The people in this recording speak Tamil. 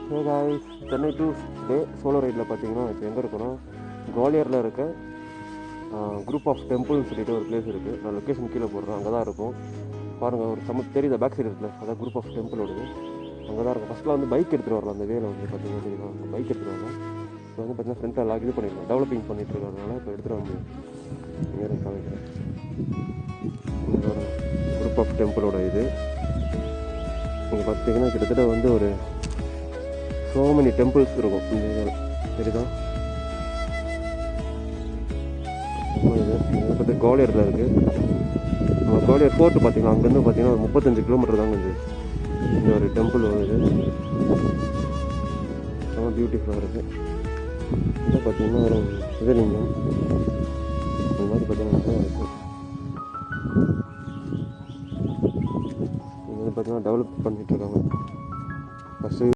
ஹே guys, Chennai today solo ரைடில் பார்த்தீங்கன்னா இப்போ எங்கே இருக்கோன்னா குவாலியரில் இருக்க குரூப் ஆஃப் டெம்பிள்னு சொல்லிட்டு ஒரு பிளேஸ் இருக்குது. நான் லொக்கேஷன் கீழே போடுறேன், அங்கே தான் இருக்கும். பாருங்கள், ஒரு தெரியுதா பேக் சைடு இருக்குல்ல, அதான் குரூப் ஆஃப் டெம்பிளோடது. அங்கே தான் இருக்கும். ஃபஸ்ட்டில் வந்து பைக் எடுத்துகிட்டு வரலாம். அந்த வேலை வந்து பார்த்தீங்கன்னா தெரியுமா, பைக் எடுத்துகிட்டு வரலாம். இப்போ வந்து பார்த்தீங்கன்னா ஃப்ரெண்ட் எல்லாம் இது பண்ணியிருக்கோம், டெவலப்பிங் பண்ணிட்டு இருக்கிறதுனால இப்போ எடுத்துகிட்டு வந்து இங்கே காமிக்கிறேன். குரூப் ஆஃப் டெம்பிளோட இது இங்கே பார்த்தீங்கன்னா கிட்டத்தட்ட வந்து ஒரு so many temples இருக்கும். இந்த சரிதா, இது பார்த்து குவாலியரில் இருக்குது. நம்ம குவாலியர் ஃபோர்ட்டு பார்த்தீங்கன்னா அங்கேருந்து பார்த்தீங்கன்னா ஒரு 35 கிலோமீட்டர் தாங்க இந்த ஒரு டெம்பிள் வருது. ரொம்ப பியூட்டிஃபுல்லாக இருக்குது. இது பார்த்தீங்கன்னா ஒரு சிவலிங்கம் இந்த மாதிரி பார்த்தீங்கன்னா இருக்குது. இது பார்த்தீங்கன்னா டெவலப் பண்ணிகிட்ருக்காங்க. ஃபஸ்ட்டு